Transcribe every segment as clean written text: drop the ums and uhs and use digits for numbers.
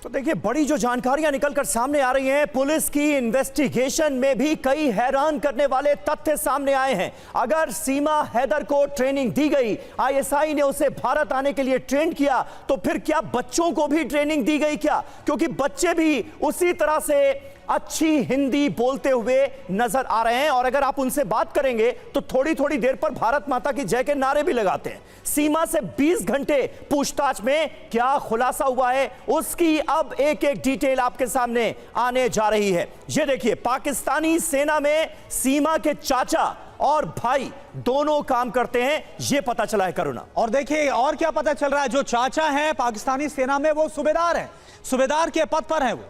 तो देखिए, बड़ी जो जानकारियां निकलकर सामने आ रही हैं, पुलिस की इन्वेस्टिगेशन में भी कई हैरान करने वाले तथ्य सामने आए हैं। अगर सीमा हैदर को ट्रेनिंग दी गई, आईएसआई ने उसे भारत आने के लिए ट्रेन किया, तो फिर क्या बच्चों को भी ट्रेनिंग दी गई क्या? क्योंकि बच्चे भी उसी तरह से अच्छी हिंदी बोलते हुए नजर आ रहे हैं, और अगर आप उनसे बात करेंगे तो थोड़ी थोड़ी देर पर भारत माता की जय के नारे भी लगाते हैं। सीमा से 20 घंटे पूछताछ में क्या खुलासा हुआ है, उसकी अब एक एक डिटेल आपके सामने आने जा रही है। ये देखिए, पाकिस्तानी सेना में सीमा के चाचा और भाई दोनों काम करते हैं, यह पता चला है करुणा। और देखिए और क्या पता चल रहा है, जो चाचा हैं पाकिस्तानी सेना में वो सूबेदार हैं, सूबेदार के पद पर हैं वो।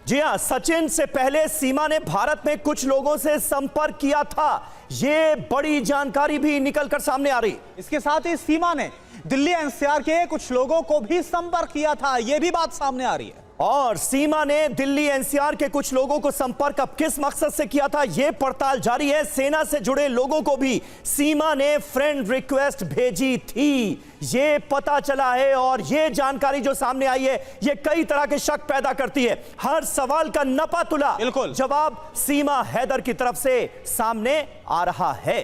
जी हां, सचिन से पहले सीमा ने भारत में कुछ लोगों से संपर्क किया था, यह बड़ी जानकारी भी निकलकर सामने आ रही। इसके साथ ही सीमा ने दिल्ली एनसीआर के कुछ लोगों को भी संपर्क किया था, यह भी बात सामने आ रही है। और सीमा ने दिल्ली एनसीआर के कुछ लोगों को संपर्क अब किस मकसद से किया था, यह पड़ताल जारी है। सेना से जुड़े लोगों को भी सीमा ने फ्रेंड रिक्वेस्ट भेजी थी, यह पता चला है। और यह जानकारी जो सामने आई है, यह कई तरह के शक पैदा करती है। हर सवाल का नपातुला जवाब सीमा हैदर की तरफ से सामने आ रहा है।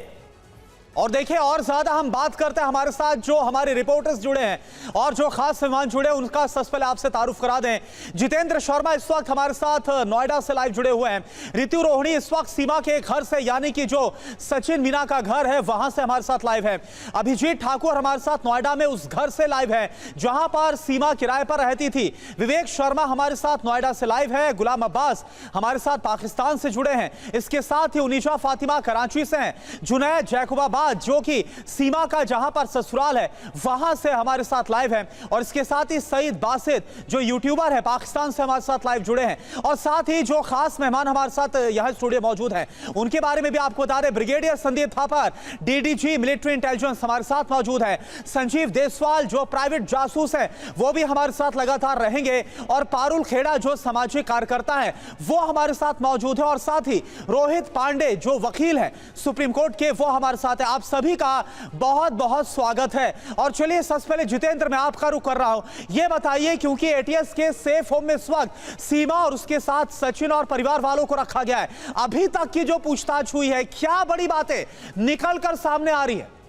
और देखिए और ज्यादा हम बात करते हैं, हमारे साथ जो हमारे रिपोर्टर्स जुड़े हैं और जो खास मेहमान जुड़े हैं, उनका सबसे पहले आपसे तारुफ करा दें। जितेंद्र शर्मा इस वक्त हमारे साथ नोएडा से लाइव जुड़े हुए हैं। ऋतु रोहिणी इस वक्त सीमा के घर से, यानी कि जो सचिन मीना का घर है वहां से हमारे साथ लाइव है। अभिजीत ठाकुर हमारे साथ नोएडा में उस घर से लाइव है जहां पर सीमा किराए पर रहती थी। विवेक शर्मा हमारे साथ नोएडा से लाइव है। गुलाम अब्बास हमारे साथ पाकिस्तान से जुड़े हैं। इसके साथ ही उनीशा फातिमा कराची से हैं। जुनैद जैकुबाबाद जो कि सीमा का जहां पर ससुराल है वहां से हमारे साथ लाइव है। और इसके साथ ही सईद बासित जो यूट्यूबर है पाकिस्तान से हमारे साथ लाइव जुड़े हैं। और साथ ही जो खास मेहमान हमारे साथ यहां स्टूडियो मौजूद हैं, उनके बारे में भी आपको बता दें। Brigadier Sandeep Thapar DDG military intelligence हमारे साथ मौजूद है। संजीव देसवाल जो प्राइवेट जासूस है वो भी हमारे साथ लगातार रहेंगे। और पारुल खेड़ा जो सामाजिक कार्यकर्ता है वो हमारे साथ मौजूद है। और साथ ही रोहित पांडे जो वकील है सुप्रीम कोर्ट के, वो हमारे साथ है। आप सभी का बहुत बहुत स्वागत है। और चलिए सबसे पहले जितेंद्र, मैं आपका रुख कर रहा हूं, यह बताइए क्योंकि एटीएस के सेफ होम में इस वक्त सीमा और उसके साथ सचिन और परिवार वालों को रखा गया है, अभी तक की जो पूछताछ हुई है, क्या बड़ी बातें निकलकर सामने आ रही है?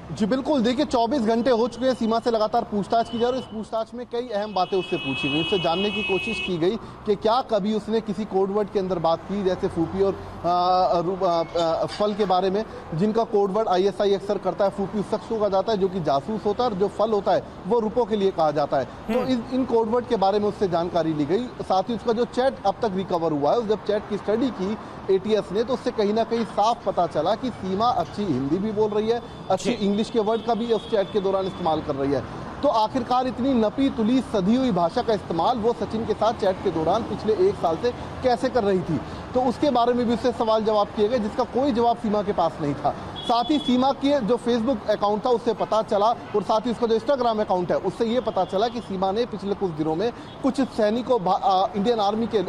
जी बिल्कुल, देखिए 24 घंटे हो चुके हैं, सीमा से लगातार पूछताछ की जा रही है। इस पूछताछ में कई अहम बातें उससे पूछी गई, उससे जानने की कोशिश की गई कि क्या कभी उसने किसी कोडवर्ड के अंदर बात की, जैसे फूपी और फल के बारे में, जिनका कोडवर्ड आईएसआई अक्सर करता है। फूपी उस शख्स को कहा जाता है जो कि जासूस होता है, और जो फल होता है वो रुपयों के लिए कहा जाता है। तो इन कोडवर्ड के बारे में उससे जानकारी ली गई। साथ ही उसका जो चैट अब तक रिकवर हुआ है, जब चैट की स्टडी की एटीएस ने, तो उससे कहीं ना कहीं साफ पता चला कि सीमा अच्छी हिंदी भी बोल रही है, अच्छी इंग्लिश के वर्ड का भी उस चैट के दौरान इस्तेमाल कर रही है। तो आखिरकार इतनी नपी तुली सधी हुई भाषा का इस्तेमाल वो सचिन के साथ चैट के दौरान पिछले 1 साल से कैसे कर रही थी, तो उसके बारे में भी उससे सवाल जवाब किए गए, जिसका कोई जवाब सीमा के पास नहीं था। साथ ही सीमा के जो फेसबुक अकाउंट था उससे पता चला, और साथ ही उसका जो इंस्टाग्राम अकाउंट है उससे ये पता चला कि सीमा ने पिछले कुछ दिनों में कुछ सैनिकों, इंडियन आर्मी के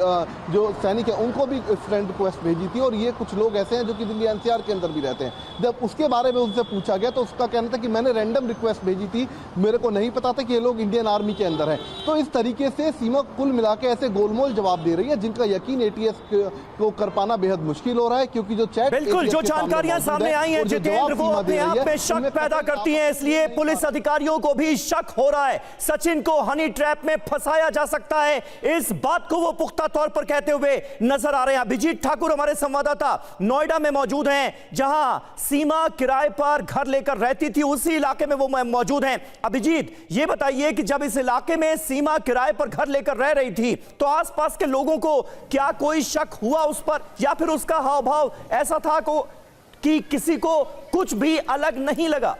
जो सैनिक हैं उनको भी फ्रेंड रिक्वेस्ट भेजी थी। और ये कुछ लोग ऐसे हैं जो कि दिल्ली एनसीआर के अंदर भी रहते हैं। जब उसके बारे में उनसे पूछा गया तो उसका कहना था कि मैंने रैंडम रिक्वेस्ट भेजी थी, मेरे को नहीं पता था कि ये लोग इंडियन आर्मी के अंदर हैं। तो इस तरीके से सीमा कुल मिला के ऐसे गोलमोल जवाब दे रही है जिनका यकीन एटीएस को कर पाना बेहद मुश्किल हो रहा है, क्योंकि जो चैट, बिल्कुल जो जानकारियां सामने आई हैं जितेंद्र, वो अपने आप में शक पैदा करती हैं, इसलिए पुलिस अधिकारियों को भी शक हो रहा है सचिन को हनी ट्रैप में फंसाया जा सकता है। इस बात को वो पुख्ता तौर पर कहते हुए नजर आ रहे हैं। अभिजीत ठाकुर हमारे संवाददाता नोएडा में मौजूद हैं, जहां सीमा किराए पर घर लेकर रहती थी, उसी इलाके में वो मौजूद हैं। अभिजीत, ये बताइए कि जब इस इलाके में सीमा किराए पर घर लेकर रह रही थी तो आसपास के लोगों को क्या कोई शक हुआ उस पर, या फिर उसका हाव भाव ऐसा था कि किसी को कुछ भी अलग नहीं लगा?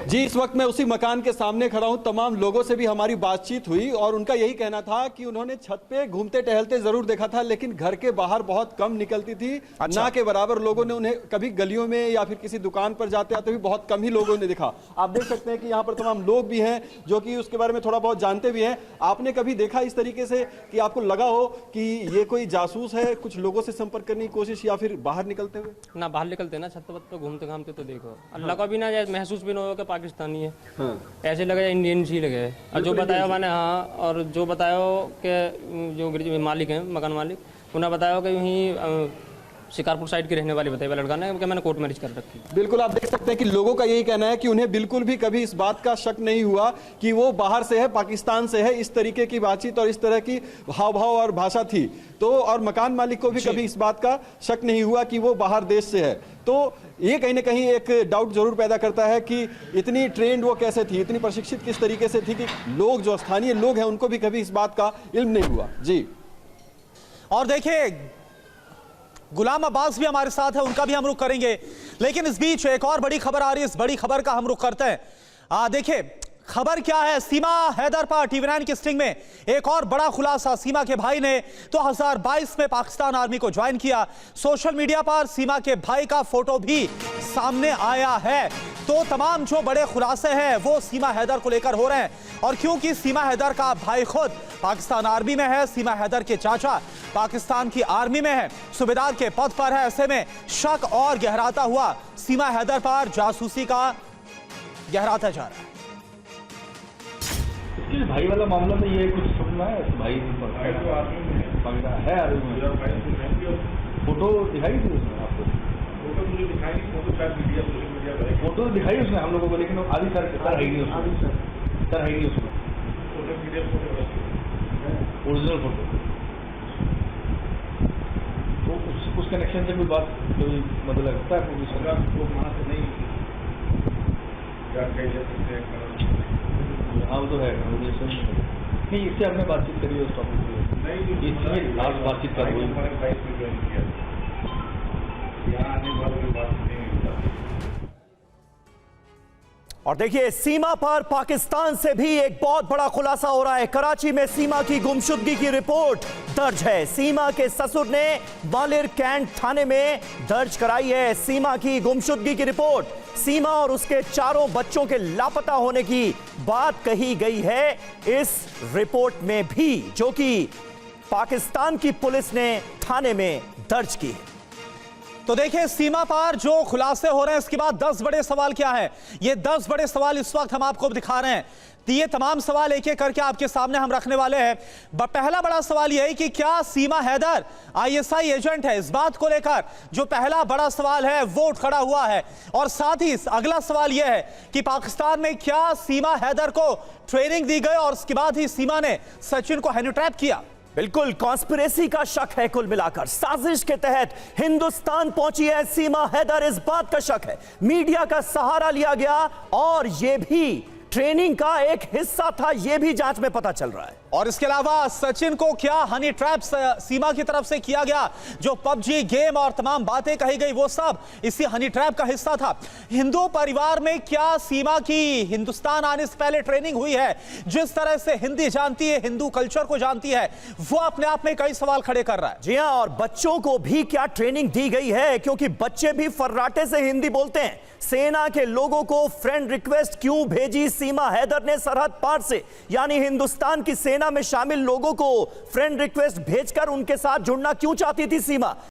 जी, इस वक्त मैं उसी मकान के सामने खड़ा हूं। तमाम लोगों से भी हमारी बातचीत हुई और उनका यही कहना था कि उन्होंने छत पे घूमते टहलते जरूर देखा था, लेकिन घर के बाहर बहुत कम निकलती थी। ना के बराबर लोगों ने उन्हें कभी गलियों में या फिर किसी दुकान पर जाते आते भी बहुत कम ही लोगों ने देखा। आप देख सकते हैं कि यहाँ पर तमाम लोग भी हैं जो कि उसके बारे में थोड़ा बहुत जानते भी हैं। आपने कभी देखा इस तरीके से कि आपको लगा हो कि ये कोई जासूस है, कुछ लोगों से संपर्क करने की कोशिश या फिर बाहर निकलते हुए? ना बाहर निकलते ना, छत पर घूमते घामते तो देखो अल्लाह का भी ना जाए, महसूस भी ना हो कि पाकिस्तानी है। ऐसे लगे इंडियन ही लगे। और जो बताया मैंने, हाँ, और जो बताया कि जो मालिक हैं, मकान मालिक, उन्हें बताया कि वहीं शिकारपुर साइड के रहने वाले बताया लड़का ने कि मैंने कोर्ट मैरिज कर रखी। बिल्कुल, आप देख सकते हैं कि लोगों का यही कहना है कि उन्हें बिल्कुल भी कभी इस बात का शक नहीं हुआ कि वो बाहर से है, पाकिस्तान से है। इस तरीके की बातचीत और इस तरह की हाव भाव और भाषा थी। तो और मकान मालिक को भी कभी इस बात का शक नहीं हुआ कि वो बाहर देश से है। तो ये कहीं ना कहीं एक डाउट जरूर पैदा करता है कि इतनी ट्रेंड वो कैसे थी, इतनी प्रशिक्षित किस तरीके से थी कि लोग, जो स्थानीय लोग हैं, उनको भी कभी इस बात का इल्म नहीं हुआ। जी, और देखिए गुलाम अब्बास भी हमारे साथ है, उनका भी हम रुख करेंगे। लेकिन इस बीच एक और बड़ी खबर आ रही है, इस बड़ी खबर का हम रुख करते हैं। देखिए खबर क्या है, सीमा हैदर पर TV9 की स्टिंग में एक और बड़ा खुलासा। सीमा के भाई ने 2022 में पाकिस्तान आर्मी को ज्वाइन किया। सोशल मीडिया पर सीमा के भाई का फोटो भी सामने आया है। तो तमाम जो बड़े खुलासे हैं वो सीमा हैदर को लेकर हो रहे हैं। और क्योंकि सीमा हैदर का भाई खुद पाकिस्तान आर्मी में है, सीमा हैदर के चाचा पाकिस्तान की आर्मी में है, सूबेदार के पद पर है, ऐसे में शक और गहराता हुआ सीमा हैदर पर जासूसी का गहराता जा रहा है। इसके भाई वाला मामला में ये कुछ सुनना है, भाई तो आर्मी में है, आर्मी में फोटो दिखाई थी उसमें आपको? फोटो मुझे दिखाई, फोटो शायद मीडिया, सोशल मीडिया पर फोटो दिखाई उसमें हम लोगों को, लेकिन आदि सर है ही नहीं उसमें, सर है ही नहीं उसमें photo, media photo, original photo. तो उस कनेक्शन से कोई बात कोई मतलब लगता है पुलिस को वहाँ से नहीं कह सकते हैं? हाँ वो तो है, नहीं इससे आपने बातचीत करी है उस टॉपिक पे? नहीं, इसमें लास्ट बातचीत कर रही है। और देखिए सीमा पर पाकिस्तान से भी एक बहुत बड़ा खुलासा हो रहा है। कराची में सीमा की गुमशुदगी की रिपोर्ट दर्ज है। सीमा के ससुर ने बालिर कैंट थाने में दर्ज कराई है सीमा की गुमशुदगी की रिपोर्ट। सीमा और उसके चारों बच्चों के लापता होने की बात कही गई है इस रिपोर्ट में भी, जो कि पाकिस्तान की पुलिस ने थाने में दर्ज की है। तो देखिए सीमा पर जो खुलासे हो रहे हैं, इसके बाद 10 बड़े सवाल क्या है, ये 10 बड़े सवाल इस वक्त हम आपको दिखा रहे हैं। तो ये तमाम सवाल एक एक करके आपके सामने हम रखने वाले हैं। पहला बड़ा सवाल यह है कि क्या सीमा हैदर ISI एजेंट है। इस बात को लेकर जो पहला बड़ा सवाल है वो खड़ा हुआ है। और साथ ही अगला सवाल यह है कि पाकिस्तान में क्या सीमा हैदर को ट्रेनिंग दी गई और उसके बाद ही सीमा ने सचिन को हैंड ट्रैप किया। बिल्कुल कॉन्स्पिरेसी का शक है। कुल मिलाकर साजिश के तहत हिंदुस्तान पहुंची है सीमा हैदर, इस बात का शक है। मीडिया का सहारा लिया गया और यह भी ट्रेनिंग का एक हिस्सा था, यह भी जांच में पता चल रहा है। और इसके अलावा सचिन को क्या हनी ट्रैप सीमा की तरफ से किया गया, जो PUBG गेम और तमाम बातें कही गई वो सब इसी हनी ट्रैप का हिस्सा था। हिंदू परिवार में क्या सीमा की हिंदुस्तान आने से पहले ट्रेनिंग हुई है, जिस तरह से हिंदी जानती है, हिंदू कल्चर को जानती है, वो अपने आप में कई सवाल खड़े कर रहा है। जी हां, और बच्चों को भी क्या ट्रेनिंग दी गई है, क्योंकि बच्चे भी फर्राटे से हिंदी बोलते हैं। सेना के लोगों को फ्रेंड रिक्वेस्ट क्यों भेजी सीमा हैदर ने सरहद पार से, यानी हिंदुस्तान की सेना में शामिल लोगों को फ्रेंड रिक्वेस्ट भेजकर उनके साथ जुड़ना क्यों चाहती थी सीमा,